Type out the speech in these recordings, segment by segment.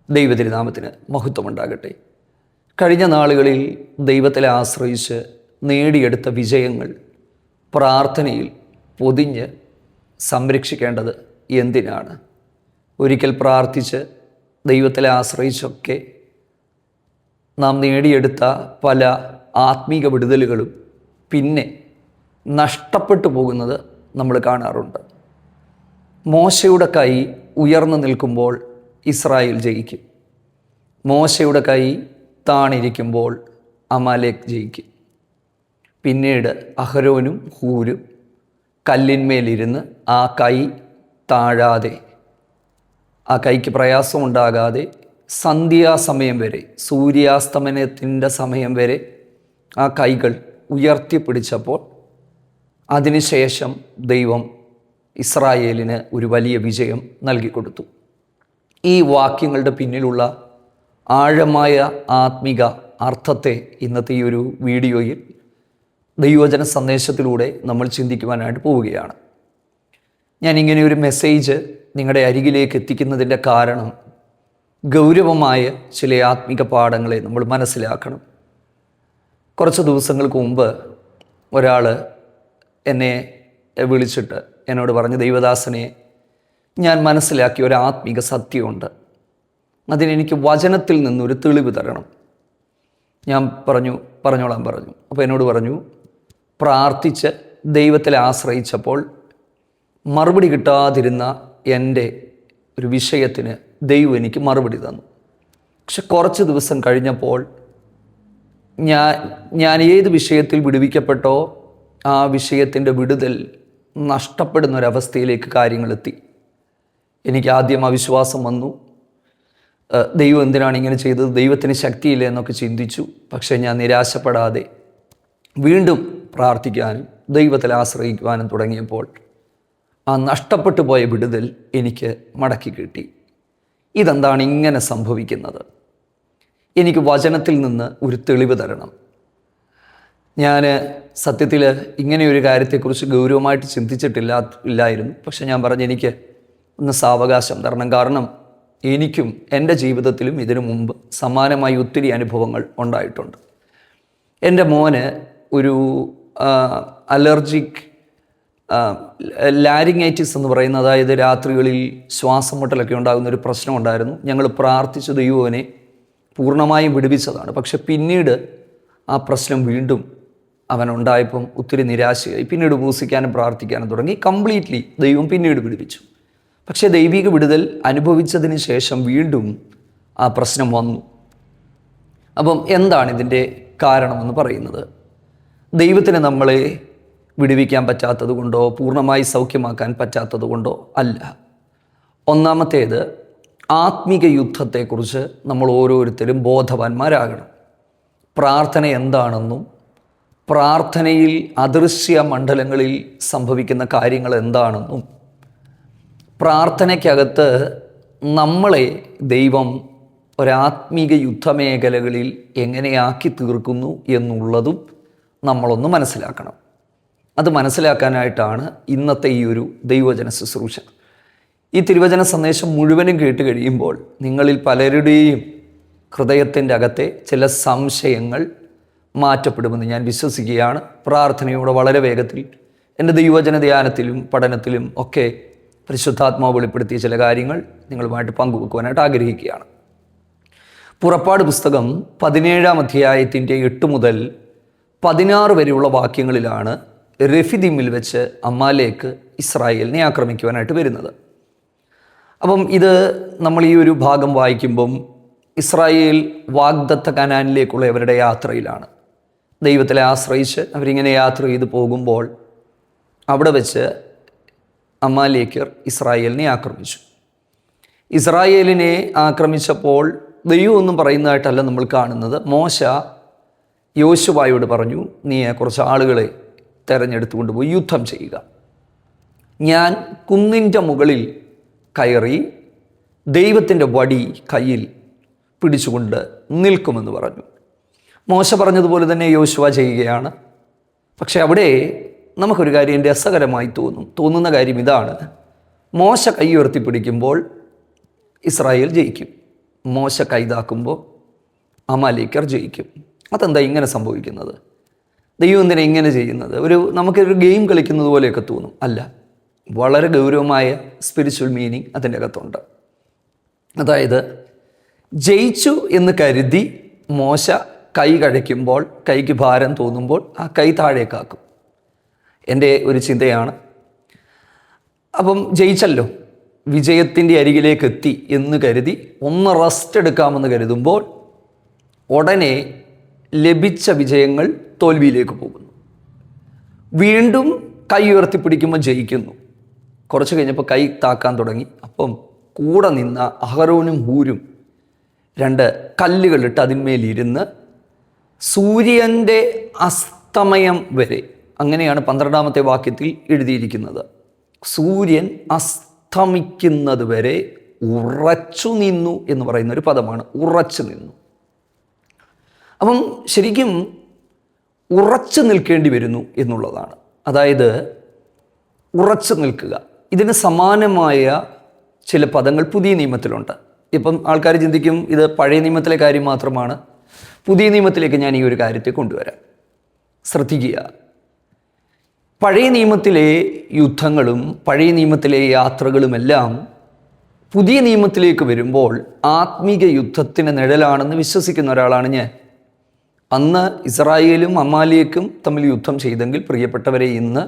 ദൈവതിരുനാമത്തിന് മഹത്വമുണ്ടാകട്ടെ. കഴിഞ്ഞ നാളുകളിൽ ദൈവത്തെ ആശ്രയിച്ച് നേടിയെടുത്ത വിജയങ്ങൾ പ്രാർത്ഥനയിൽ പൊതിഞ്ഞ് സംരക്ഷിക്കേണ്ടത് എന്തിനാണ്? ഒരിക്കൽ പ്രാർത്ഥിച്ച് ദൈവത്തെ ആശ്രയിച്ചൊക്കെ നാം നേടിയെടുത്ത പല ആത്മീക വിടുതലുകളും പിന്നെ നഷ്ടപ്പെട്ടു പോകുന്നത് നമ്മൾ കാണാറുണ്ട്. മോശയുടെ കൈ ഉയർന്നു നിൽക്കുമ്പോൾ ഇസ്രായേൽ ജയിക്കും. മോശയുടെ കൈ താണിരിക്കുമ്പോൾ അമാലേക്ക് ജയിക്കും. പിന്നീട് അഹരോനും ഹൂരും കല്ലിന്മേലിരുന്ന് ആ കൈ താഴാതെ, ആ കൈക്ക് പ്രയാസമുണ്ടാകാതെ സന്ധ്യാസമയം വരെ, സൂര്യാസ്തമനത്തിൻ്റെ സമയം വരെ ആ കൈകൾ ഉയർത്തിപ്പിടിച്ചപ്പോൾ അതിനുശേഷം ദൈവം ഇസ്രായേലിന് ഒരു വലിയ വിജയം നൽകിക്കൊടുത്തു. ഈ വാക്യങ്ങളുടെ പിന്നിലുള്ള ആഴമായ ആത്മിക അർത്ഥത്തെ ഇന്നത്തെ ഈ ഒരു വീഡിയോയിൽ ദൈവവചന സന്ദേശത്തിലൂടെ നമ്മൾ ചിന്തിക്കുവാനായിട്ട് പോവുകയാണ്. ഞാനിങ്ങനെ ഒരു മെസ്സേജ് നിങ്ങളുടെ അരികിലേക്ക് എത്തിക്കുന്നതിൻ്റെ കാരണം ഗൗരവമായ ചില ആത്മിക പാഠങ്ങളെ നമ്മൾ മനസ്സിലാക്കണം. കുറച്ച് ദിവസങ്ങൾക്ക് മുമ്പ് ഒരാൾ എന്നെ വിളിച്ചിട്ട് എന്നോട് പറഞ്ഞു, ദൈവദാസനെ, ഞാൻ മനസ്സിലാക്കിയ ഒരു ആത്മിക സത്യമുണ്ട്, അതിനെനിക്ക് വചനത്തിൽ നിന്നൊരു തെളിവ് തരണം. ഞാൻ പറഞ്ഞോളാൻ പറഞ്ഞു. അപ്പോൾ എന്നോട് പറഞ്ഞു, പ്രാർത്ഥിച്ച് ദൈവത്തിൽ ആശ്രയിച്ചപ്പോൾ മറുപടി കിട്ടാതിരുന്ന എൻ്റെ ഒരു വിഷയത്തിന് ദൈവം എനിക്ക് മറുപടി തന്നു. പക്ഷെ കുറച്ച് ദിവസം കഴിഞ്ഞപ്പോൾ ഞാൻ ഏത് വിഷയത്തിൽ വിടുവിക്കപ്പെട്ടോ ആ വിഷയത്തിൻ്റെ വിടുതൽ നഷ്ടപ്പെടുന്ന ഒരവസ്ഥയിലേക്ക് കാര്യങ്ങളെത്തി. എനിക്ക് ആദ്യം അവിശ്വാസം വന്നു. ദൈവം എന്തിനാണ് ഇങ്ങനെ ചെയ്തത്, ദൈവത്തിന് ശക്തിയില്ല എന്നൊക്കെ ചിന്തിച്ചു. പക്ഷേ ഞാൻ നിരാശപ്പെടാതെ വീണ്ടും പ്രാർത്ഥിക്കാനും ദൈവത്തിൽ ആശ്രയിക്കുവാനും തുടങ്ങിയപ്പോൾ ആ നഷ്ടപ്പെട്ടു പോയ വിടുതൽ എനിക്ക് മടക്കി കിട്ടി. ഇതെന്താണ് ഇങ്ങനെ സംഭവിക്കുന്നത്? എനിക്ക് വചനത്തിൽ നിന്ന് ഒരു തെളിവ് തരണം. ഞാൻ സത്യത്തിൽ ഇങ്ങനെയൊരു കാര്യത്തെക്കുറിച്ച് ഗൗരവമായിട്ട് ചിന്തിച്ചിട്ടില്ലായിരുന്നു. പക്ഷെ ഞാൻ പറഞ്ഞു, എനിക്ക് ഒന്ന് സാവകാശം തരണം. കാരണം എനിക്കും എൻ്റെ ജീവിതത്തിലും ഇതിനു മുമ്പ് സമാനമായി ഒത്തിരി അനുഭവങ്ങൾ ഉണ്ടായിട്ടുണ്ട്. എൻ്റെ മോന് ഒരു അലർജിക് ലാരിങ്ങൈറ്റിസ് എന്ന് പറയുന്ന, അതായത് രാത്രികളിൽ ശ്വാസം മുട്ടലൊക്കെ ഉണ്ടാകുന്ന ഒരു പ്രശ്നം ഉണ്ടായിരുന്നു. ഞങ്ങൾ പ്രാർത്ഥിച്ച ദൈവനെ പൂർണ്ണമായും വിടുവിച്ചതാണ്. പക്ഷെ പിന്നീട് ആ പ്രശ്നം വീണ്ടും അവനുണ്ടായപ്പം ഒത്തിരി നിരാശയായി. പിന്നീട് ഉപവസിക്കാനും പ്രാർത്ഥിക്കാനും തുടങ്ങി. കംപ്ലീറ്റ്ലി ദൈവം പിന്നീട് വിടുവിച്ചു. പക്ഷേ ദൈവിക വിടുതൽ അനുഭവിച്ചതിന് ശേഷം വീണ്ടും ആ പ്രശ്നം വന്നു. അപ്പം എന്താണ് ഇതിൻ്റെ കാരണമെന്ന് പറയുന്നത്? ദൈവത്തിന് നമ്മളെ വിടുവിക്കാൻ പറ്റാത്തത് കൊണ്ടോ പൂർണ്ണമായി സൗഖ്യമാക്കാൻ പറ്റാത്തത് കൊണ്ടോ അല്ല. ഒന്നാമത്തേത്, ആത്മീക യുദ്ധത്തെക്കുറിച്ച് നമ്മൾ ഓരോരുത്തരും ബോധവാന്മാരാകണം. പ്രാർത്ഥന എന്താണെന്നും പ്രാർത്ഥനയിൽ അദൃശ്യ മണ്ഡലങ്ങളിൽ സംഭവിക്കുന്ന കാര്യങ്ങൾ എന്താണെന്നും പ്രാർത്ഥനയ്ക്കകത്ത് നമ്മളെ ദൈവം ഒരാത്മീക യുദ്ധമേഖലകളിൽ എങ്ങനെയാക്കി തീർക്കുന്നു എന്നുള്ളതും നമ്മളൊന്ന് മനസ്സിലാക്കണം. അത് മനസ്സിലാക്കാനായിട്ടാണ് ഇന്നത്തെ ഈ ഒരു ദൈവവചന ശുശ്രൂഷ. ഈ തിരുവചന സന്ദേശം മുഴുവനും കേട്ട് കഴിയുമ്പോൾ നിങ്ങളിൽ പലരുടെയും ഹൃദയത്തിൻ്റെ അകത്തെ ചില സംശയങ്ങൾ മാറ്റപ്പെടുമെന്ന് ഞാൻ വിശ്വസിക്കുകയാണ്. പ്രാർത്ഥനയോടെ വളരെ വേഗത്തിൽ എൻ്റെ ദൈവവചന ധ്യാനത്തിലും പഠനത്തിലും ഒക്കെ പരിശുദ്ധാത്മാവ് വെളിപ്പെടുത്തിയ ചില കാര്യങ്ങൾ നിങ്ങളുമായിട്ട് പങ്കുവെക്കുവാനായിട്ട് ആഗ്രഹിക്കുകയാണ്. പുറപ്പാട് പുസ്തകം 17-ാം അധ്യായത്തിൻ്റെ 8 മുതൽ 16 വരെയുള്ള വാക്യങ്ങളിലാണ് റെഫിദീമിൽ വെച്ച് അമാലേക്ക് ഇസ്രായേലിനെ ആക്രമിക്കുവാനായിട്ട് വരുന്നത്. അപ്പം ഇത് നമ്മൾ ഈ ഒരു ഭാഗം വായിക്കുമ്പം ഇസ്രായേൽ വാഗ്ദത്ത കനാനിലേക്കുള്ള അവരുടെ യാത്രയിലാണ്. ദൈവത്തിലെ ആശ്രയിച്ച് അവരിങ്ങനെ യാത്ര ചെയ്ത് പോകുമ്പോൾ അവിടെ വെച്ച് അമാലേക്യർ ഇസ്രായേലിനെ ആക്രമിച്ചു. ഇസ്രായേലിനെ ആക്രമിച്ചപ്പോൾ ദൈവമൊന്നും പറയുന്നതായിട്ടല്ല നമ്മൾ കാണുന്നത്. മോശ യോശുവായോട് പറഞ്ഞു, നീ കുറച്ച് ആളുകളെ തെരഞ്ഞെടുത്തുകൊണ്ട് പോയി യുദ്ധം ചെയ്യുക. ഞാൻ കുന്നിൻ്റെ മുകളിൽ കയറി ദൈവത്തിൻ്റെ വടി കയ്യിൽ പിടിച്ചുകൊണ്ട് നിൽക്കുമെന്ന് പറഞ്ഞു. മോശ പറഞ്ഞതുപോലെ തന്നെ യോശുവ ചെയ്യുകയാണ്. പക്ഷെ അവിടെ നമുക്കൊരു കാര്യം രസകരമായി തോന്നുന്ന കാര്യം ഇതാണ്: മോശ കൈ ഉയർത്തി പിടിക്കുമ്പോൾ ഇസ്രായേൽ ജയിക്കും. മോശ കൈതാക്കുമ്പോൾ അമാലേക്കർ ജയിക്കും. അതെന്താ ഇങ്ങനെ സംഭവിക്കുന്നത്? ദൈവം എന്തിനാ ഇങ്ങനെ ചെയ്യുന്നത്? നമുക്കൊരു ഗെയിം കളിക്കുന്നത് പോലെയൊക്കെ തോന്നും. അല്ല, വളരെ ഗൗരവമായ സ്പിരിച്വൽ മീനിങ് അതിൻ്റെ അകത്തുണ്ട്. അതായത് ജയിച്ചു എന്ന് കരുതി മോശ കൈ കഴിക്കുമ്പോൾ, കൈക്ക് ഭാരം തോന്നുമ്പോൾ ആ കൈ താഴേക്കാക്കും. എൻ്റെ ഒരു ചിന്തയാണ്. അപ്പം ജയിച്ചല്ലോ, വിജയത്തിൻ്റെ അരികിലേക്ക് എത്തി എന്ന് കരുതി ഒന്ന് റെസ്റ്റ് എടുക്കാമെന്ന് കരുതുമ്പോൾ ഉടനെ ലഭിച്ച വിജയങ്ങൾ തോൽവിയിലേക്ക് പോകുന്നു. വീണ്ടും കൈ ഉയർത്തിപ്പിടിക്കുമ്പോൾ ജയിക്കുന്നു. കുറച്ച് കഴിഞ്ഞപ്പോൾ കൈ താക്കാൻ തുടങ്ങി. അപ്പം കൂടെ നിന്ന അഹരോനും ഹൂരും 2 കല്ലുകളിട്ട് അതിന്മേലിരുന്ന് സൂര്യൻ്റെ അസ്തമയം വരെ, അങ്ങനെയാണ് 12ാമത്തെ വാക്യത്തിൽ എഴുതിയിരിക്കുന്നത്, സൂര്യൻ അസ്തമിക്കുന്നത് വരെ ഉറച്ചു നിന്നു എന്ന് പറയുന്ന ഒരു പദമാണ്, ഉറച്ചു നിന്നു. അപ്പം ശരിക്കും ഉറച്ചു നിൽക്കേണ്ടി വരുന്നു എന്നുള്ളതാണ്. അതായത് ഉറച്ചു നിൽക്കുക. ഇതിന് സമാനമായ ചില പദങ്ങൾ പുതിയ നിയമത്തിലുണ്ട്. ഇപ്പം ആൾക്കാർ ചിന്തിക്കും ഇത് പഴയ നിയമത്തിലെ കാര്യം മാത്രമാണ്. പുതിയ നിയമത്തിലേക്ക് ഞാൻ ഈ ഒരു കാര്യത്തെ കൊണ്ടുവരാം. ശ്രദ്ധിക്കുക. പഴയ നിയമത്തിലെ യുദ്ധങ്ങളും പഴയ നിയമത്തിലെ യാത്രകളുമെല്ലാം പുതിയ നിയമത്തിലേക്ക് വരുമ്പോൾ ആത്മീക യുദ്ധത്തിന് നിഴലാണെന്ന് വിശ്വസിക്കുന്ന ഒരാളാണ് ഞാൻ. അന്ന് ഇസ്രായേലും അമാലേക്കും തമ്മിൽ യുദ്ധം ചെയ്തെങ്കിൽ പ്രിയപ്പെട്ടവരെ, ഇന്ന്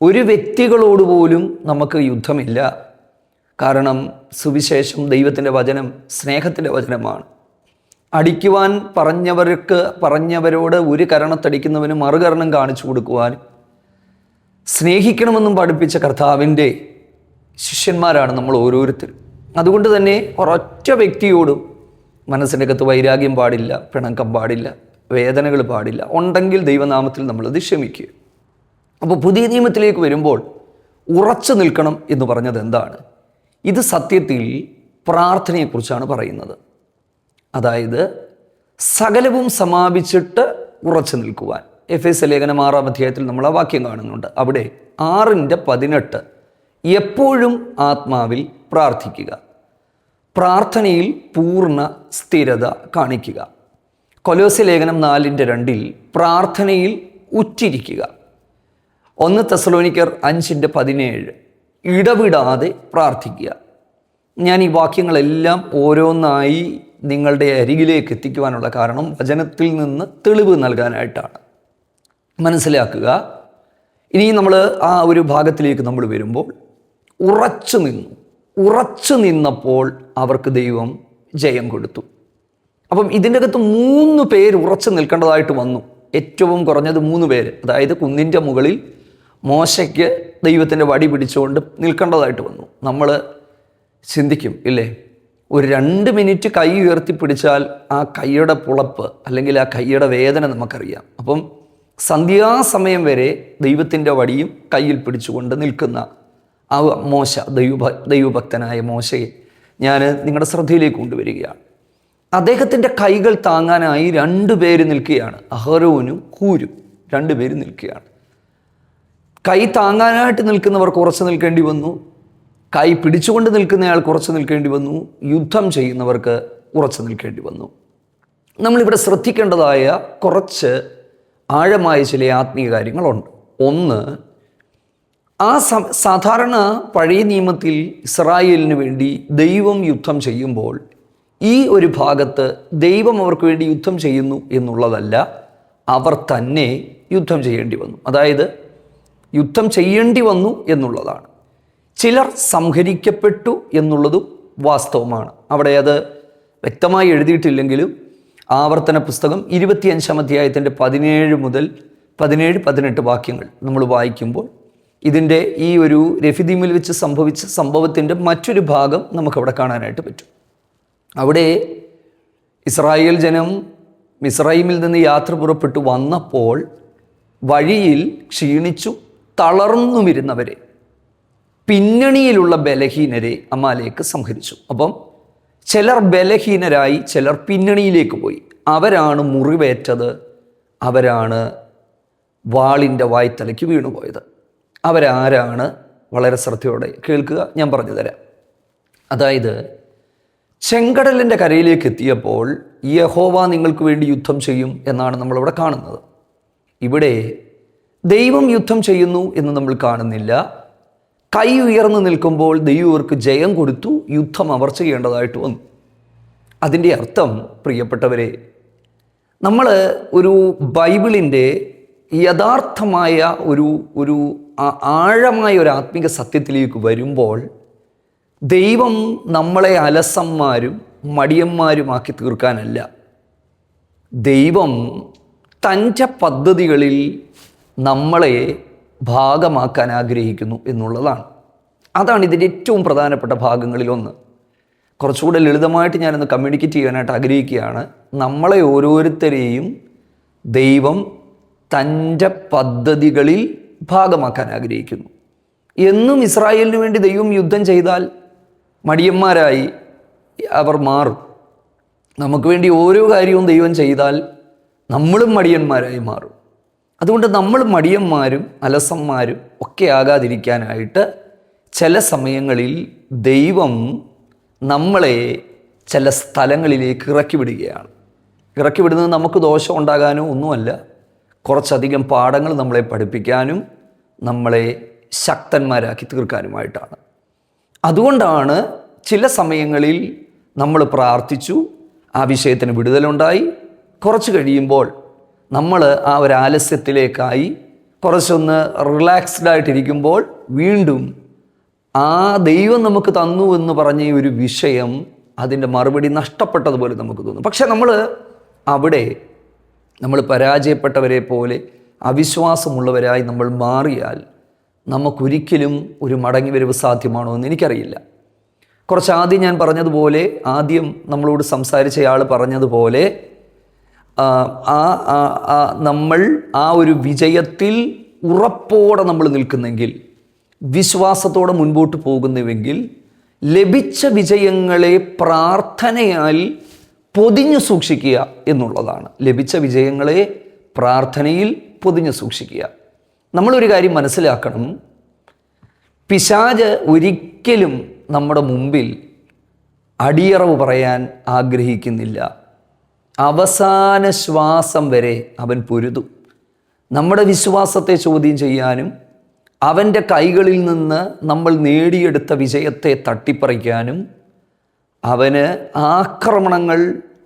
ഒരു വ്യക്തികളോട് പോലും നമുക്ക് യുദ്ധമില്ല. കാരണം സുവിശേഷം, ദൈവത്തിൻ്റെ വചനം സ്നേഹത്തിൻ്റെ വചനമാണ്. അടിക്കുവാൻ പറഞ്ഞവരോട് ഒരു കരണത്തടിക്കുന്നവന് മറുകരണം കാണിച്ചു കൊടുക്കുവാനും സ്നേഹിക്കണമെന്നും പഠിപ്പിച്ച കർത്താവിൻ്റെ ശിഷ്യന്മാരാണ് നമ്മൾ ഓരോരുത്തരും. അതുകൊണ്ട് തന്നെ ഒരൊറ്റ വ്യക്തിയോടും മനസ്സിൻ്റെ അകത്ത് വൈരാഗ്യം പാടില്ല, പിണക്കം പാടില്ല, വേദനകൾ പാടില്ല. ഉണ്ടെങ്കിൽ ദൈവനാമത്തിൽ നമ്മളത് ക്ഷമിക്കുക. അപ്പോൾ പുതിയ നിയമത്തിലേക്ക് വരുമ്പോൾ ഉറച്ചു നിൽക്കണം എന്ന് പറഞ്ഞത് എന്താണ്? ഇത് സത്യത്തിൽ പ്രാർത്ഥനയെക്കുറിച്ചാണ് പറയുന്നത്. അതായത് സകലവും സമാപിച്ചിട്ട് ഉറച്ചു നിൽക്കുവാൻ. എഫേസ്യ ലേഖനം 6-ാം അധ്യായത്തിൽ നമ്മൾ ആ വാക്യം കാണുന്നുണ്ട്. അവിടെ 6:18 എപ്പോഴും ആത്മാവിൽ പ്രാർത്ഥിക്കുക, പ്രാർത്ഥനയിൽ പൂർണ്ണ സ്ഥിരത കാണിക്കുക. കൊലോസ്യ ലേഖനം 4:2 പ്രാർത്ഥനയിൽ ഉറ്റിരിക്കുക. 1 തെസ്സലോനിക്കർ 5:17 ഇടവിടാതെ പ്രാർത്ഥിക്കുക. ഞാൻ ഈ വാക്യങ്ങളെല്ലാം ഓരോന്നായി നിങ്ങളുടെ അരികിലേക്ക് എത്തിക്കുവാനുള്ള കാരണം വചനത്തിൽ നിന്ന് തെളിവ് നൽകാനായിട്ടാണ്. മനസ്സിലാക്കുക. ഇനി നമ്മൾ ആ ഒരു ഭാഗത്തിലേക്ക് നമ്മൾ വരുമ്പോൾ ഉറച്ചു നിന്നപ്പോൾ അവർക്ക് ദൈവം ജയം കൊടുത്തു. അപ്പം ഇതിൻ്റെ അകത്ത് 3 പേര് ഉറച്ചു നിൽക്കേണ്ടതായിട്ട് വന്നു. ഏറ്റവും കുറഞ്ഞത് 3 പേര്. അതായത് കുന്നിൻ്റെ മുകളിൽ മോശയ്ക്ക് ദൈവത്തിൻ്റെ വടി പിടിച്ചുകൊണ്ട് നിൽക്കേണ്ടതായിട്ട് വന്നു. നമ്മൾ ചിന്തിക്കും ഇല്ലേ, ഒരു 2 മിനിറ്റ് കൈ ഉയർത്തിപ്പിടിച്ചാൽ ആ കൈയുടെ പുളപ്പ് അല്ലെങ്കിൽ ആ കൈയുടെ വേദന നമുക്കറിയാം. അപ്പം സന്ധ്യാസമയം വരെ ദൈവത്തിൻ്റെ വടിയും കയ്യിൽ പിടിച്ചുകൊണ്ട് നിൽക്കുന്ന ആ മോശ, ദൈവഭക്തനായ മോശയെ ഞാൻ നിങ്ങളുടെ ശ്രദ്ധയിലേക്ക് കൊണ്ടുവരികയാണ്. അദ്ദേഹത്തിൻ്റെ കൈകൾ താങ്ങാനായി 2 പേര് നിൽക്കുകയാണ്. അഹരോനും ഹൂരും 2 പേര് നിൽക്കുകയാണ്. കൈ താങ്ങാനായിട്ട് നിൽക്കുന്നവർ കുറച്ച് നിൽക്കേണ്ടി വന്നു. കൈ പിടിച്ചുകൊണ്ട് നിൽക്കുന്നയാൾ കുറച്ച് നിൽക്കേണ്ടി വന്നു. യുദ്ധം ചെയ്യുന്നവർക്ക് ഉറച്ചു നിൽക്കേണ്ടി വന്നു. നമ്മളിവിടെ ശ്രദ്ധിക്കേണ്ടതായ കുറച്ച് ആഴമായ ചില ആത്മീയ കാര്യങ്ങളുണ്ട്. ഒന്ന്, സാധാരണ പഴയ നിയമത്തിൽ ഇസ്രായേലിന് വേണ്ടി ദൈവം യുദ്ധം ചെയ്യുമ്പോൾ ഈ ഒരു ഭാഗത്ത് ദൈവം അവർക്ക് വേണ്ടി യുദ്ധം ചെയ്യുന്നു എന്നുള്ളതല്ല, അവർ തന്നെ യുദ്ധം ചെയ്യേണ്ടി വന്നു. അതായത് യുദ്ധം ചെയ്യേണ്ടി വന്നു എന്നുള്ളതാണ്. ചിലർ സംഹരിക്കപ്പെട്ടു എന്നുള്ളതും വാസ്തവമാണ്. അവിടെ അത് വ്യക്തമായി എഴുതിയിട്ടില്ലെങ്കിലും ആവർത്തന പുസ്തകം 25-ാം അധ്യായത്തിൻ്റെ 17 മുതൽ 17-18 വാക്യങ്ങൾ നമ്മൾ വായിക്കുമ്പോൾ ഇതിൻ്റെ ഈ ഒരു രഫിദീമിൽ വെച്ച് സംഭവിച്ച സംഭവത്തിൻ്റെ മറ്റൊരു ഭാഗം നമുക്കവിടെ കാണാനായിട്ട് പറ്റും. അവിടെ ഇസ്രായേൽ ജനം മിസ്രൈമിൽ നിന്ന് യാത്ര പുറപ്പെട്ടു വന്നപ്പോൾ വഴിയിൽ ക്ഷീണിച്ചു തളർന്നുമിരുന്നവരെ, പിന്നണിയിലുള്ള ബലഹീനരെ അമാലേക്ക് സംഹരിച്ചു. അപ്പം ചിലർ ബലഹീനരായി, ചിലർ പിന്നണിയിലേക്ക് പോയി. അവരാണ് മുറിവേറ്റത്, അവരാണ് വാളിൻ്റെ വായ്ത്തലയ്ക്ക് വീണുപോയത്. അവരാരാണ്? വളരെ ശ്രദ്ധയോടെ കേൾക്കുക, ഞാൻ പറഞ്ഞു തരാം. അതായത് ചെങ്കടലിൻ്റെ കരയിലേക്ക് എത്തിയപ്പോൾ യഹോവ നിങ്ങൾക്ക് വേണ്ടി യുദ്ധം ചെയ്യും എന്നാണ് നമ്മളിവിടെ കാണുന്നത്. ഇവിടെ ദൈവം യുദ്ധം ചെയ്യുന്നു എന്ന് നമ്മൾ കാണുന്നില്ല. കൈ ഉയർന്നു നിൽക്കുമ്പോൾ ദൈവം അവർക്ക് ജയം കൊടുത്തു, യുദ്ധം അവർ ചെയ്യേണ്ടതായിട്ട് വന്നു. അതിൻ്റെ അർത്ഥം, പ്രിയപ്പെട്ടവരെ, നമ്മൾ ഒരു ബൈബിളിൻ്റെ യഥാർത്ഥമായ ഒരു ആഴമായ ഒരു ആത്മീക സത്യത്തിലേക്ക് വരുമ്പോൾ ദൈവം നമ്മളെ അലസന്മാരും മടിയന്മാരുമാക്കി തീർക്കാനല്ല, ദൈവം തൻ്റെ പദ്ധതികളിൽ നമ്മളെ ഭാഗമാക്കാൻ ആഗ്രഹിക്കുന്നു എന്നുള്ളതാണ്. അതാണ് ഇതിൻ്റെ ഏറ്റവും പ്രധാനപ്പെട്ട ഭാഗങ്ങളിലൊന്ന്. കുറച്ചുകൂടെ ലളിതമായിട്ട് ഞാനൊന്ന് കമ്മ്യൂണിക്കേറ്റ് ചെയ്യാനായിട്ട് ആഗ്രഹിക്കുകയാണ്. നമ്മളെ ഓരോരുത്തരെയും ദൈവം തൻ്റെ പദ്ധതികളിൽ ഭാഗമാക്കാൻ ആഗ്രഹിക്കുന്നു. എന്നും ഇസ്രായേലിന് വേണ്ടി ദൈവം യുദ്ധം ചെയ്താൽ മടിയന്മാരായി അവർ മാറും. നമുക്ക് വേണ്ടി ഓരോ കാര്യവും ദൈവം ചെയ്താൽ നമ്മളും മടിയന്മാരായി മാറും. അതുകൊണ്ട് നമ്മൾ മടിയന്മാരും അലസന്മാരും ഒക്കെ ആകാതിരിക്കാനായിട്ട് ചില സമയങ്ങളിൽ ദൈവം നമ്മളെ ചില സ്ഥലങ്ങളിലേക്ക് ഇറക്കി വിടുകയാണ്. ഇറക്കി വിടുന്നത് നമുക്ക് ദോഷം ഉണ്ടാകാനോ ഒന്നുമല്ല, കുറച്ചധികം പാഠങ്ങൾ നമ്മളെ പഠിപ്പിക്കാനും നമ്മളെ ശക്തന്മാരാക്കി തീർക്കാനുമായിട്ടാണ്. അതുകൊണ്ടാണ് ചില സമയങ്ങളിൽ നമ്മൾ പ്രാർത്ഥിച്ചു, ആ വിഷയത്തിന് വിടുതലുണ്ടായി. കുറച്ച് കഴിയുമ്പോൾ നമ്മൾ ആ ഒരു ആലസ്യത്തിലേക്കായി കുറച്ചൊന്ന് റിലാക്സ്ഡ് ആയിട്ടിരിക്കുമ്പോൾ വീണ്ടും ആ ദൈവം നമുക്ക് തന്നു എന്ന് പറഞ്ഞ ഒരു വിഷയം, അതിൻ്റെ മറുപടി നഷ്ടപ്പെട്ടതുപോലെ നമുക്ക് തോന്നും. പക്ഷെ നമ്മൾ പരാജയപ്പെട്ടവരെ പോലെ അവിശ്വാസമുള്ളവരായി നമ്മൾ മാറിയാൽ നമുക്കൊരിക്കലും ഒരു മടങ്ങിവരവ് സാധ്യമാണോ എന്ന് എനിക്കറിയില്ല. ആദ്യം ഞാൻ പറഞ്ഞതുപോലെ, ആദ്യം നമ്മളോട് സംസാരിച്ചയാൾ പറഞ്ഞതുപോലെ, നമ്മൾ ആ ഒരു വിജയത്തിൽ ഉറപ്പോടെ നമ്മൾ നിൽക്കുന്നെങ്കിൽ, വിശ്വാസത്തോടെ മുൻപോട്ട് പോകുന്നുവെങ്കിൽ, ലഭിച്ച വിജയങ്ങളെ പ്രാർത്ഥനയാൽ പൊതിഞ്ഞു സൂക്ഷിക്കുക എന്നുള്ളതാണ്. ലഭിച്ച വിജയങ്ങളെ പ്രാർത്ഥനയിൽ പൊതിഞ്ഞു സൂക്ഷിക്കുക. നമ്മളൊരു കാര്യം മനസ്സിലാക്കണം, പിശാച് ഒരിക്കലും നമ്മുടെ മുമ്പിൽ അടിയറവ് പറയാൻ ആഗ്രഹിക്കുന്നില്ല. അവസാന ശ്വാസം വരെ അവൻ പൊരുതും. നമ്മുടെ വിശ്വാസത്തെ ചോദ്യം ചെയ്യാനും അവൻ്റെ കൈകളിൽ നിന്ന് നമ്മൾ നേടിയെടുത്ത വിജയത്തെ തട്ടിപ്പറിക്കാനും അവന് ആക്രമണങ്ങൾ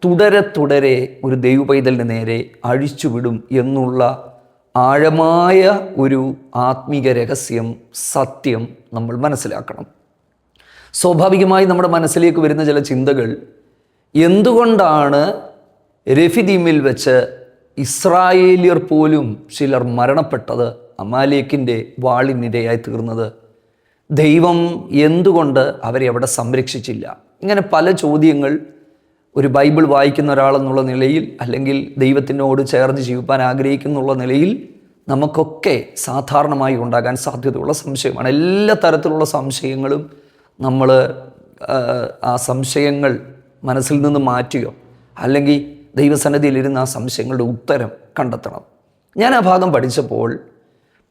തുടരെ ഒരു ദൈവപൈതലിന് നേരെ അഴിച്ചുവിടും എന്നുള്ള ആഴമായ ഒരു ആത്മീക രഹസ്യം, സത്യം നമ്മൾ മനസ്സിലാക്കണം. സ്വാഭാവികമായി നമ്മുടെ മനസ്സിലേക്ക് വരുന്ന ചില ചിന്തകൾ, എന്തുകൊണ്ടാണ് രഫിദീമിൽ വെച്ച് ഇസ്രായേലിയർ പോലും ചിലർ മരണപ്പെട്ടത്, അമാലേക്കിൻ്റെ വാളിനിരയായി തീർന്നത്? ദൈവം എന്തുകൊണ്ട് അവരെ അവിടെ സംരക്ഷിച്ചില്ല? ഇങ്ങനെ പല ചോദ്യങ്ങൾ ഒരു ബൈബിൾ വായിക്കുന്ന ഒരാളെന്നുള്ള നിലയിൽ, അല്ലെങ്കിൽ ദൈവത്തിനോട് ചേർന്ന് ജീവിക്കാൻ ആഗ്രഹിക്കുന്നുള്ള നിലയിൽ നമുക്കൊക്കെ സാധാരണമായി ഉണ്ടാകാൻ സാധ്യതയുള്ള സംശയമാണ്. എല്ലാ തരത്തിലുള്ള സംശയങ്ങളും നമ്മൾ ആ സംശയങ്ങൾ മനസ്സിൽ നിന്ന് മാറ്റുക, അല്ലെങ്കിൽ ദൈവസന്നിധിയിലിരുന്ന് ആ സംശയങ്ങളുടെ ഉത്തരം കണ്ടെത്തണം. ഞാൻ ആ ഭാഗം പഠിച്ചപ്പോൾ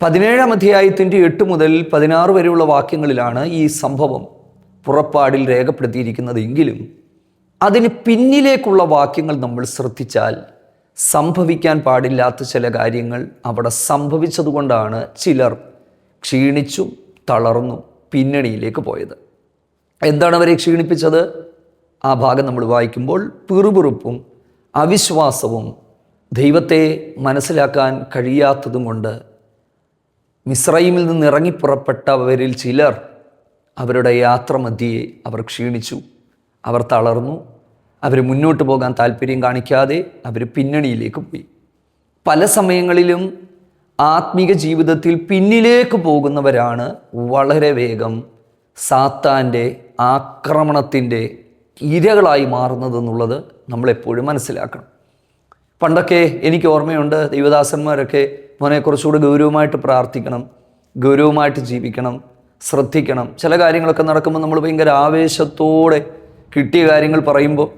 17-ാം അധ്യായത്തിൻ്റെ 8 മുതൽ 16 വരെയുള്ള വാക്യങ്ങളിലാണ് ഈ സംഭവം പുറപ്പാടിൽ രേഖപ്പെടുത്തിയിരിക്കുന്നതെങ്കിലും അതിന് പിന്നിലേക്കുള്ള വാക്യങ്ങൾ നമ്മൾ ശ്രദ്ധിച്ചാൽ സംഭവിക്കാൻ പാടില്ലാത്ത ചില കാര്യങ്ങൾ അവിടെ സംഭവിച്ചതുകൊണ്ടാണ് ചിലർ ക്ഷീണിച്ചും തളർന്നും പിന്നണിയിലേക്ക് പോയത്. എന്താണ് അവരെ ക്ഷീണിപ്പിച്ചത്? ആ ഭാഗം നമ്മൾ വായിക്കുമ്പോൾ പിറുപിറുപ്പും അവിശ്വാസവും ദൈവത്തെ മനസ്സിലാക്കാൻ കഴിയാത്തതും കൊണ്ട് മിസ്രയീമിൽ നിന്ന് ഇറങ്ങിപ്പുറപ്പെട്ടവരിൽ ചിലർ അവരുടെ യാത്രമധ്യേ അവർ ക്ഷീണിച്ചു, അവർ തളർന്നു, അവർ മുന്നോട്ട് പോകാൻ താല്പര്യം കാണിക്കാതെ അവർ പിന്നണിയിലേക്ക് പോയി. പല സമയങ്ങളിലും ആത്മീക ജീവിതത്തിൽ പിന്നിലേക്ക് പോകുന്നവരാണ് വളരെ വേഗം സാത്താൻ്റെ ആക്രമണത്തിൻ്റെ ഇരകളായി മാറുന്നതെന്നുള്ളത് നമ്മളെപ്പോഴും മനസ്സിലാക്കണം. പണ്ടൊക്കെ എനിക്ക് ഓർമ്മയുണ്ട്, ദൈവദാസന്മാരൊക്കെ മോനെ കുറച്ചുകൂടി ഗൗരവമായിട്ട് പ്രാർത്ഥിക്കണം, ഗൗരവമായിട്ട് ജീവിക്കണം, ശ്രദ്ധിക്കണം. ചില കാര്യങ്ങളൊക്കെ നടക്കുമ്പോൾ നമ്മൾ ഭയങ്കര ആവേശത്തോടെ കിട്ടിയ കാര്യങ്ങൾ പറയുമ്പോൾ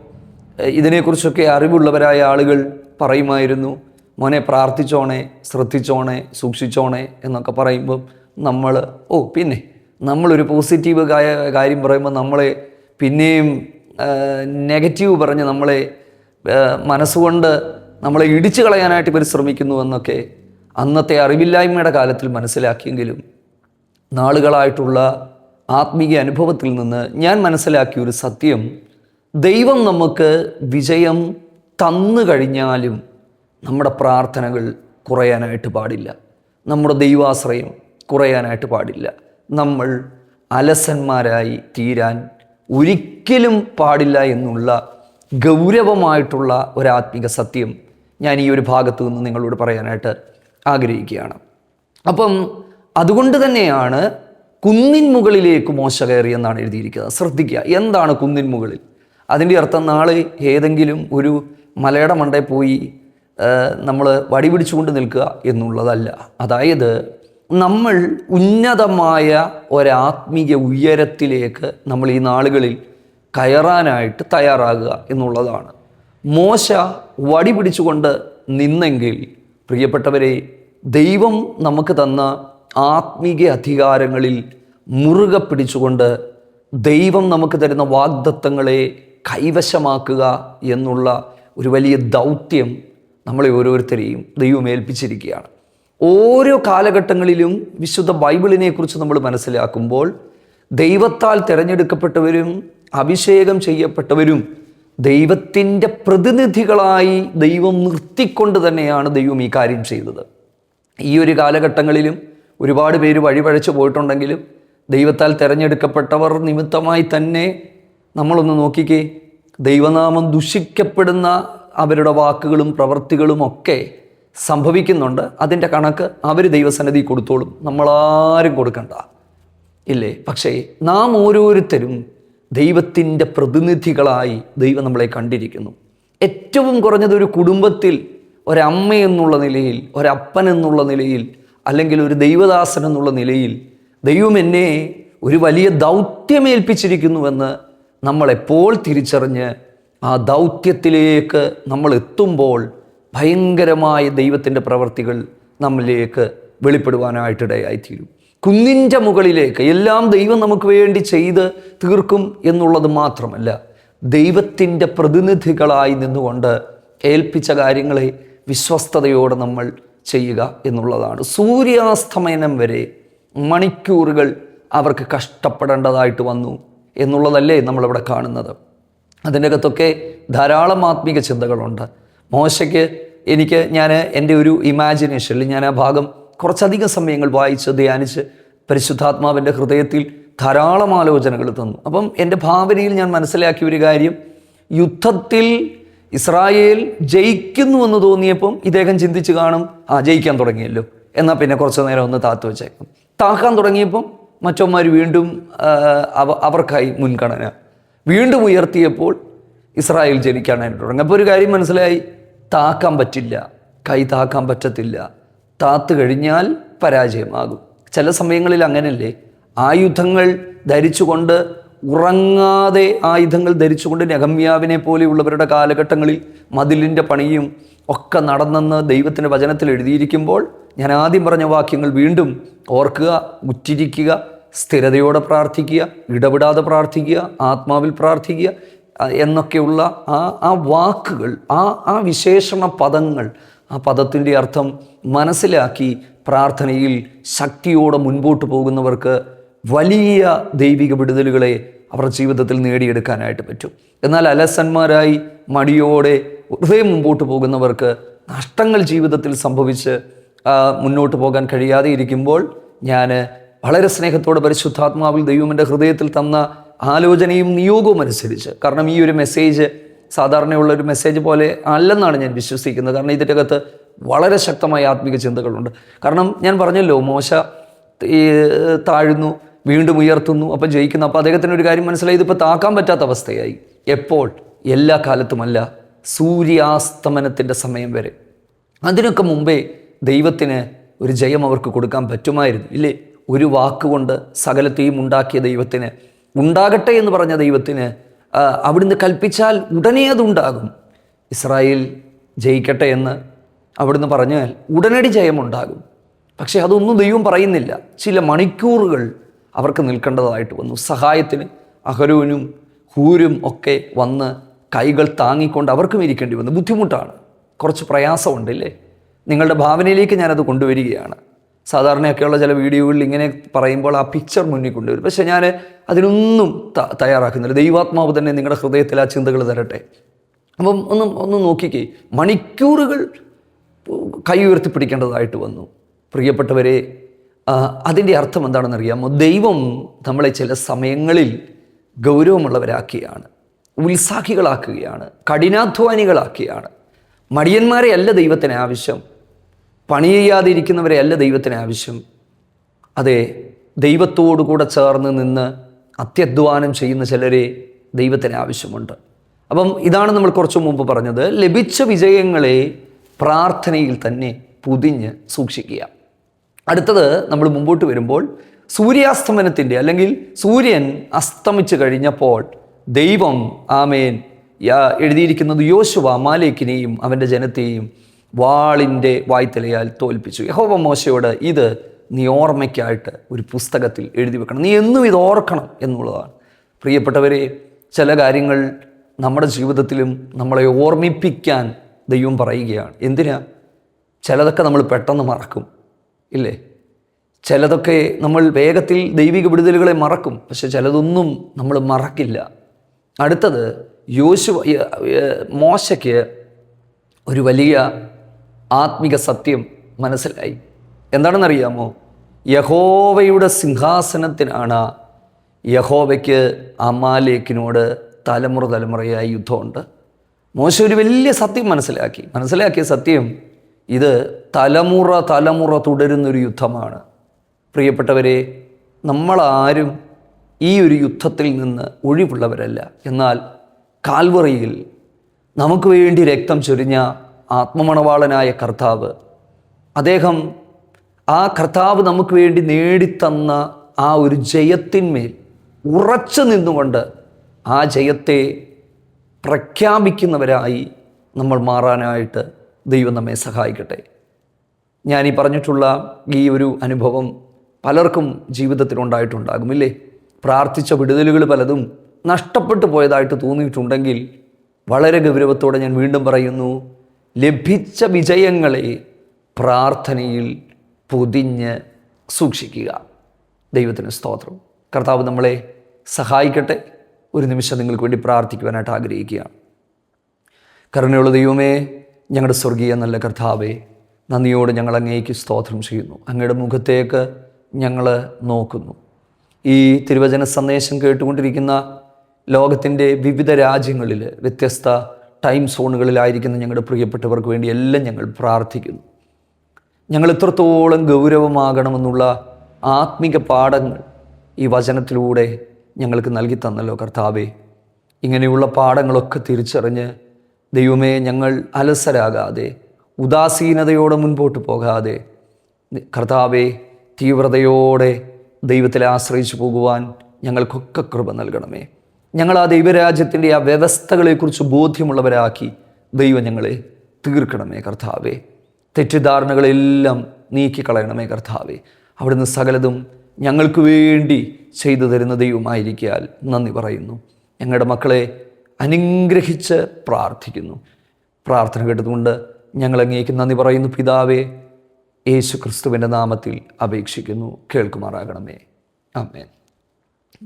ഇതിനെക്കുറിച്ചൊക്കെ അറിവുള്ളവരായ ആളുകൾ പറയുമായിരുന്നു, മോനെ പ്രാർത്ഥിച്ചോണേ, ശ്രദ്ധിച്ചോണേ, സൂക്ഷിച്ചോണേ എന്നൊക്കെ പറയുമ്പോൾ നമ്മളൊരു പോസിറ്റീവ് കാര്യം പറയുമ്പോൾ നമ്മളെ പിന്നെയും നെഗറ്റീവ് പറഞ്ഞ് നമ്മളെ മനസ്സുകൊണ്ട് നമ്മളെ ഇടിച്ചു കളയാനായിട്ട് ഇവർ ശ്രമിക്കുന്നു എന്നൊക്കെ അന്നത്തെ അറിവില്ലായ്മയുടെ കാലത്തിൽ മനസ്സിലാക്കിയെങ്കിലും നാളുകളായിട്ടുള്ള ആത്മീയ അനുഭവത്തിൽ നിന്ന് ഞാൻ മനസ്സിലാക്കിയ ഒരു സത്യം, ദൈവം നമുക്ക് വിജയം തന്നു കഴിഞ്ഞാലും നമ്മുടെ പ്രാർത്ഥനകൾ കുറയാനായിട്ട് പാടില്ല, നമ്മുടെ ദൈവാശ്രയം കുറയാനായിട്ട് പാടില്ല, നമ്മൾ അലസന്മാരായി തീരാൻ ഒരിക്കലും പാടില്ല എന്നുള്ള ഗൗരവമായിട്ടുള്ള ഒരാത്മിക സത്യം ഞാൻ ഈ ഒരു ഭാഗത്തു നിന്ന് നിങ്ങളോട് പറയാനായിട്ട് ആഗ്രഹിക്കുകയാണ്. അപ്പം അതുകൊണ്ട് തന്നെയാണ് കുന്നിൻ മുകളിലേക്ക് മോശ കയറി എന്നാണ് എഴുതിയിരിക്കുന്നത്. ശ്രദ്ധിക്കുക, എന്താണ് കുന്നിൻ മുകളിൽ? അതിൻ്റെ അർത്ഥം നാളെ ഏതെങ്കിലും ഒരു മലയുടെ മണ്ടയിൽ പോയി നമ്മൾ വടി പിടിച്ചുകൊണ്ട് നിൽക്കുക എന്നുള്ളതല്ല. അതായത് നമ്മൾ ഉന്നതമായ ഒരാത്മീയ ഉയരത്തിലേക്ക് നമ്മൾ ഈ നാളുകളിൽ കയറാനായിട്ട് തയ്യാറാകുക എന്നുള്ളതാണ്. മോശ വടി പിടിച്ചുകൊണ്ട് നിന്നെങ്കിൽ പ്രിയപ്പെട്ടവരെ, ദൈവം നമുക്ക് തന്ന ആത്മീയ അധികാരങ്ങളിൽ മുറുകെ പിടിച്ചുകൊണ്ട് ദൈവം നമുക്ക് തരുന്ന വാഗ്ദത്തങ്ങളെ കൈവശമാക്കുക എന്നുള്ള ഒരു വലിയ ദൗത്യം നമ്മളെ ഓരോരുത്തരെയും ദൈവം ഏൽപ്പിച്ചിരിക്കുകയാണ്. ഓരോ കാലഘട്ടങ്ങളിലും വിശുദ്ധ ബൈബിളിനെ കുറിച്ച് നമ്മൾ മനസ്സിലാക്കുമ്പോൾ ദൈവത്താൽ തിരഞ്ഞെടുക്കപ്പെട്ടവരും അഭിഷേകം ചെയ്യപ്പെട്ടവരും ദൈവത്തിൻ്റെ പ്രതിനിധികളായി ദൈവം നിർത്തിക്കൊണ്ട് തന്നെയാണ് ദൈവം ഈ കാര്യം ചെയ്തത്. ഈ ഒരു കാലഘട്ടങ്ങളിലും ഒരുപാട് പേര് വഴിപഴച്ചു പോയിട്ടുണ്ടെങ്കിലും ദൈവത്താൽ തിരഞ്ഞെടുക്കപ്പെട്ടവർ നിമിത്തമായി തന്നെ നമ്മളൊന്ന് നോക്കിക്കേ, ദൈവനാമം ദുഷിക്കപ്പെടുന്ന അവരുടെ വാക്കുകളും പ്രവൃത്തികളും ഒക്കെ സംഭവിക്കുന്നുണ്ട്. അതിൻ്റെ കണക്ക് അവർ ദൈവസന്നിധി കൊടുത്തോളും, നമ്മളാരും കൊടുക്കണ്ട, ഇല്ലേ? പക്ഷേ നാം ഓരോരുത്തരും ദൈവത്തിൻ്റെ പ്രതിനിധികളായി ദൈവം നമ്മളെ കണ്ടിരിക്കുന്നു. ഏറ്റവും കുറഞ്ഞത് ഒരു കുടുംബത്തിൽ ഒരമ്മ എന്നുള്ള നിലയിൽ, ഒരപ്പൻ എന്നുള്ള നിലയിൽ, അല്ലെങ്കിൽ ഒരു ദൈവദാസൻ എന്നുള്ള നിലയിൽ ദൈവം എന്നെ ഒരു വലിയ ദൗത്യമേൽപ്പിച്ചിരിക്കുന്നുവെന്ന് നമ്മളെപ്പോൾ തിരിച്ചറിഞ്ഞ് ആ ദൗത്യത്തിലേക്ക് നമ്മൾ എത്തുമ്പോൾ ഭയങ്കരമായ ദൈവത്തിൻ്റെ പ്രവർത്തികൾ നമ്മളിലേക്ക് വെളിപ്പെടുവാനായിട്ടിടയായിത്തീരും. കുന്നിൻ്റെ മുകളിലേക്ക് എല്ലാം ദൈവം നമുക്ക് വേണ്ടി ചെയ്ത് തീർക്കും എന്നുള്ളത് മാത്രമല്ല, ദൈവത്തിൻ്റെ പ്രതിനിധികളായി നിന്നുകൊണ്ട് ഏൽപ്പിച്ച കാര്യങ്ങളെ വിശ്വസ്തയോടെ നമ്മൾ ചെയ്യുക എന്നുള്ളതാണ്. സൂര്യാസ്തമനം വരെ മണിക്കൂറുകൾ അവർക്ക് കഷ്ടപ്പെടേണ്ടതായിട്ട് വന്നു എന്നുള്ളതല്ലേ നമ്മളിവിടെ കാണുന്നത്. അതിൻ്റെ അകത്തൊക്കെ ധാരാളം ആത്മീക ചിന്തകളുണ്ട്. മോശയ്ക്ക് ഞാൻ എൻ്റെ ഒരു ഇമാജിനേഷനിൽ ഞാൻ ആ ഭാഗം കുറച്ചധികം സമയങ്ങൾ വായിച്ച് ധ്യാനിച്ച് പരിശുദ്ധാത്മാവിൻ്റെ ഹൃദയത്തിൽ ധാരാളം ആലോചനകൾ തന്നു. അപ്പം എൻ്റെ ഭാവനയിൽ ഞാൻ മനസ്സിലാക്കിയ ഒരു കാര്യം, യുദ്ധത്തിൽ ഇസ്രായേൽ ജയിക്കുന്നുവെന്ന് തോന്നിയപ്പം ഇദ്ദേഹം ചിന്തിച്ച് കാണും, ജയിക്കാൻ തുടങ്ങിയല്ലോ, എന്നാൽ പിന്നെ കുറച്ച് നേരം ഒന്ന് താത്തു വെച്ചേക്കും. താക്കാൻ തുടങ്ങിയപ്പം മറ്റന്മാർ വീണ്ടും അവർക്കായി മുൻഗണന വീണ്ടും ഉയർത്തിയപ്പോൾ ഇസ്രായേൽ ജനിക്കാനായിട്ട് തുടങ്ങി. അപ്പോൾ ഒരു കാര്യം മനസ്സിലായി, താക്കാൻ പറ്റില്ല, കൈ താക്കാൻ പറ്റത്തില്ല, താത്ത് കഴിഞ്ഞാൽ പരാജയമാകും. ചില സമയങ്ങളിൽ അങ്ങനല്ലേ, ആയുധങ്ങൾ ധരിച്ചുകൊണ്ട് ഉറങ്ങാതെ ആയുധങ്ങൾ ധരിച്ചുകൊണ്ട് നെഹമ്യാവിനെ പോലെയുള്ളവരുടെ കാലഘട്ടങ്ങളിൽ മതിലിൻ്റെ പണിയും ഒക്കെ നടന്നെന്ന് ദൈവത്തിൻ്റെ വചനത്തിൽ എഴുതിയിരിക്കുമ്പോൾ ഞാൻ ആദ്യം പറഞ്ഞ വാക്യങ്ങൾ വീണ്ടും ഓർക്കുക, ഉറ്റിരിക്കുക, സ്ഥിരതയോടെ പ്രാർത്ഥിക്കുക, ഇടപെടാതെ പ്രാർത്ഥിക്കുക, ആത്മാവിൽ പ്രാർത്ഥിക്കുക എന്നൊക്കെയുള്ള ആ വാക്കുകൾ, ആ വിശേഷണ പദങ്ങൾ, ആ പദത്തിൻ്റെ അർത്ഥം മനസ്സിലാക്കി പ്രാർത്ഥനയിൽ ശക്തിയോടെ മുൻപോട്ട് പോകുന്നവർക്ക് വലിയ ദൈവിക വിടുതലുകളെ അവരുടെ ജീവിതത്തിൽ നേടിയെടുക്കാനായിട്ട് പറ്റും. എന്നാൽ അലസന്മാരായി മടിയോടെ ഹൃദയം മുമ്പോട്ട് പോകുന്നവർക്ക് നഷ്ടങ്ങൾ ജീവിതത്തിൽ സംഭവിച്ച് മുന്നോട്ട് പോകാൻ കഴിയാതെ ഇരിക്കുമ്പോൾ ഞാൻ വളരെ സ്നേഹത്തോടെ പരിശുദ്ധാത്മാവിൽ ദൈവം എൻ്റെ ഹൃദയത്തിൽ തന്ന ആലോചനയും നിയോഗവും അനുസരിച്ച്, കാരണം ഈ ഒരു മെസ്സേജ് സാധാരണയുള്ള ഒരു മെസ്സേജ് പോലെ അല്ലെന്നാണ് ഞാൻ വിശ്വസിക്കുന്നത്. കാരണം ഇതിൻ്റെ അകത്ത് വളരെ ശക്തമായ ആത്മിക ചിന്തകളുണ്ട്. കാരണം ഞാൻ പറഞ്ഞല്ലോ, മോശ താഴുന്നു, വീണ്ടും ഉയർത്തുന്നു, അപ്പം ജയിക്കുന്നു. അപ്പോൾ അദ്ദേഹത്തിന് ഒരു കാര്യം മനസ്സിലായി, ഇതിപ്പോൾ താക്കാൻ പറ്റാത്ത അവസ്ഥയായി. എപ്പോൾ? എല്ലാ കാലത്തുമല്ല, സൂര്യാസ്തമനത്തിൻ്റെ സമയം വരെ. അതിനൊക്കെ മുമ്പേ ദൈവത്തിന് ഒരു ജയം അവർക്ക് കൊടുക്കാൻ പറ്റുമായിരുന്നു, ഇല്ലേ? ഒരു വാക്കുകൊണ്ട് സകലത്തെയും ഉണ്ടാക്കിയ ദൈവത്തിന്, ഉണ്ടാകട്ടെ എന്ന് പറഞ്ഞ ദൈവത്തിന് അവിടുന്ന് കൽപ്പിച്ചാൽ ഉടനെ അതുണ്ടാകും. ഇസ്രായേൽ ജയിക്കട്ടെ എന്ന് അവിടുന്ന് പറഞ്ഞാൽ ഉടനടി ജയമുണ്ടാകും. പക്ഷേ അതൊന്നും ദൈവം പറയുന്നില്ല. ചില മണിക്കൂറുകൾ അവർക്ക് നിൽക്കേണ്ടതായിട്ട് വന്നു. സഹായത്തിന് അഹരോനും ഹൂരും ഒക്കെ വന്ന് കൈകൾ താങ്ങിക്കൊണ്ട് അവർക്കും ഇരിക്കേണ്ടി വന്നു. ബുദ്ധിമുട്ടാണ്, കുറച്ച് പ്രയാസമുണ്ടല്ലേ? നിങ്ങളുടെ ഭാവനയിലേക്ക് ഞാനത് കൊണ്ടുവരികയാണ്. സാധാരണയൊക്കെയുള്ള ചില വീഡിയോകളിൽ ഇങ്ങനെ പറയുമ്പോൾ ആ പിക്ചർ മുന്നിൽ കൊണ്ടുവരും. പക്ഷേ ഞാൻ അതിനൊന്നും തയ്യാറാക്കുന്നില്ല. ദൈവാത്മാവ് തന്നെ നിങ്ങളുടെ ഹൃദയത്തിൽ ആ ചിന്തകൾ തരട്ടെ. അപ്പം ഒന്ന് നോക്കിക്കേ, മണിക്കൂറുകൾ കൈ ഉയർത്തിപ്പിടിക്കേണ്ടതായിട്ട് വന്നു. പ്രിയപ്പെട്ടവരെ, അതിൻ്റെ അർത്ഥം എന്താണെന്നറിയാമോ? ദൈവം നമ്മളെ ചില സമയങ്ങളിൽ ഗൗരവമുള്ളവരാക്കിയാണ്, ഉത്സാഹികളാക്കുകയാണ്, കഠിനാധ്വാനികളാക്കിയാണ്. മടിയന്മാരെ അല്ല ദൈവത്തിന് ആവശ്യം, പണി ചെയ്യാതെ ഇരിക്കുന്നവരെ അല്ല ദൈവത്തിന് ആവശ്യം. അതെ, ദൈവത്തോടു കൂടെ ചേർന്ന് നിന്ന് അത്യധ്വാനം ചെയ്യുന്ന ചിലരെ ദൈവത്തിന് ആവശ്യമുണ്ട്. അപ്പം ഇതാണ് നമ്മൾ കുറച്ചു മുമ്പ് പറഞ്ഞത്, ലഭിച്ച വിജയങ്ങളെ പ്രാർത്ഥനയിൽ തന്നെ പൊതിഞ്ഞ് സൂക്ഷിക്കുക. അടുത്തത് നമ്മൾ മുമ്പോട്ട് വരുമ്പോൾ, സൂര്യാസ്തമനത്തിൻ്റെ അല്ലെങ്കിൽ സൂര്യൻ അസ്തമിച്ച് കഴിഞ്ഞപ്പോൾ ദൈവം ആമേൻ എഴുതിയിരിക്കുന്നത് യോശുവ അമാലേക്കിനെയും അവൻ്റെ ജനത്തെയും വാളിൻ്റെ വായ്ത്തലയാൽ തോൽപ്പിച്ചു. യഹോവ മോശയോട് ഇത് നീ ഓർമ്മയ്ക്കായിട്ട് ഒരു പുസ്തകത്തിൽ എഴുതി വെക്കണം, നീ എന്നും ഇത് ഓർക്കണം എന്നുള്ളതാണ്. പ്രിയപ്പെട്ടവരെ, ചില കാര്യങ്ങൾ നമ്മുടെ ജീവിതത്തിലും നമ്മളെ ഓർമ്മിപ്പിക്കാൻ ദൈവം പറയുകയാണ്. എന്തിനാ? ചിലതൊക്കെ നമ്മൾ പെട്ടെന്ന് മറക്കും, ഇല്ലേ? ചിലതൊക്കെ നമ്മൾ വേഗത്തിൽ ദൈവിക വിടുതലുകളെ മറക്കും, പക്ഷെ ചിലതൊന്നും നമ്മൾ മറക്കില്ല. അടുത്തത്, മോശയ്ക്ക് ഒരു വലിയ ആത്മിക സത്യം മനസ്സിലായി. എന്താണെന്നറിയാമോ? യഹോവയുടെ സിംഹാസനത്തിനാണ് യഹോവയ്ക്ക് അമാലേക്കിനോട് തലമുറയായി യുദ്ധമുണ്ട്. മോശ ഒരു വലിയ സത്യം മനസ്സിലാക്കിയ സത്യം, ഇത് തലമുറ തുടരുന്നൊരു യുദ്ധമാണ്. പ്രിയപ്പെട്ടവരെ, നമ്മളാരും ഈ ഒരു യുദ്ധത്തിൽ നിന്ന് ഒഴിവുള്ളവരല്ല. എന്നാൽ കാൽവറിയിൽ നമുക്ക് വേണ്ടി രക്തം ചൊരിഞ്ഞ ആത്മമണവാളനായ കർത്താവ്, ആ കർത്താവ് നമുക്ക് വേണ്ടി നേടിത്തന്ന ആ ഒരു ജയത്തിന്മേൽ ഉറച്ചു നിന്നുകൊണ്ട് ആ ജയത്തെ പ്രഖ്യാപിക്കുന്നവരായി നമ്മൾ മാറാനായിട്ട് ദൈവം നമ്മെ സഹായിക്കട്ടെ. ഞാനീ പറഞ്ഞിട്ടുള്ള ഈ ഒരു അനുഭവം പലർക്കും ജീവിതത്തിലുണ്ടായിട്ടുണ്ടാകുമില്ലേ? പ്രാർത്ഥിച്ച വിടുതലുകൾ പലതും നഷ്ടപ്പെട്ടു പോയതായിട്ട് തോന്നിയിട്ടുണ്ടെങ്കിൽ വളരെ ഗൗരവത്തോടെ ഞാൻ വീണ്ടും പറയുന്നു, ലഭിച്ച വിജയങ്ങളെ പ്രാർത്ഥനയിൽ പൊതിഞ്ഞ് സൂക്ഷിക്കുക. ദൈവത്തിന് സ്തോത്രം. കർത്താവ് നമ്മളെ സഹായിക്കട്ടെ. ഒരു നിമിഷം നിങ്ങൾക്ക് വേണ്ടി പ്രാർത്ഥിക്കുവാനായിട്ട് ആഗ്രഹിക്കുകയാണ്. കരുണയുള്ള ദൈവമേ, ഞങ്ങളുടെ സ്വർഗീയ നല്ല കർത്താവേ, നന്ദിയോട് ഞങ്ങൾ അങ്ങേക്ക് സ്തോത്രം ചെയ്യുന്നു. അങ്ങയുടെ മുഖത്തേക്ക് ഞങ്ങൾ നോക്കുന്നു. ഈ തിരുവചന സന്ദേശം കേട്ടുകൊണ്ടിരിക്കുന്ന ലോകത്തിൻ്റെ വിവിധ രാജ്യങ്ങളിൽ വ്യത്യസ്ത ടൈം സോണുകളിലായിരിക്കുന്ന ഞങ്ങളുടെ പ്രിയപ്പെട്ടവർക്ക് വേണ്ടി എല്ലാം ഞങ്ങൾ പ്രാർത്ഥിക്കുന്നു. ഞങ്ങൾ എത്രത്തോളം ഗൗരവമാകണമെന്നുള്ള ആത്മിക പാഠങ്ങൾ ഈ വചനത്തിലൂടെ ഞങ്ങൾക്ക് നൽകി തന്നല്ലോ കർത്താവേ. ഇങ്ങനെയുള്ള പാഠങ്ങളൊക്കെ തിരിച്ചറിഞ്ഞ് ദൈവമേ, ഞങ്ങൾ അലസരാകാതെ ഉദാസീനതയോടെ മുൻപോട്ട് പോകാതെ കർത്താവേ, തീവ്രതയോടെ ദൈവത്തിലെ ആശ്രയിച്ചു പോകുവാൻ ഞങ്ങൾക്കൊക്കെ കൃപ നൽകണമേ. ഞങ്ങൾ ആ ദൈവരാജ്യത്തിൻ്റെ ആ വ്യവസ്ഥകളെക്കുറിച്ച് ബോധ്യമുള്ളവരാക്കി ദൈവം ഞങ്ങളെ തീർക്കണമേ കർത്താവേ. തെറ്റിദ്ധാരണകളെല്ലാം നീക്കിക്കളയണമേ കർത്താവേ. അവിടുന്ന് സകലതും ഞങ്ങൾക്ക് വേണ്ടി ചെയ്തു തരുന്ന ദൈവമായിരിക്കാൻ നന്ദി പറയുന്നു. ഞങ്ങളുടെ മക്കളെ അനുഗ്രഹിച്ച് പ്രാർത്ഥിക്കുന്നു. പ്രാർത്ഥന കേട്ടതുകൊണ്ട് ഞങ്ങൾ അങ്ങേക്ക് നന്ദി പറയുന്നു പിതാവേ. യേശു ക്രിസ്തുവിൻ്റെ നാമത്തിൽ അപേക്ഷിക്കുന്നു, കേൾക്കുമാറാകണമേ. ആമേൻ.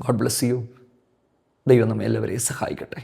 God bless you. ദൈവം നമ്മെ എല്ലാവരെയും സഹായിക്കട്ടെ.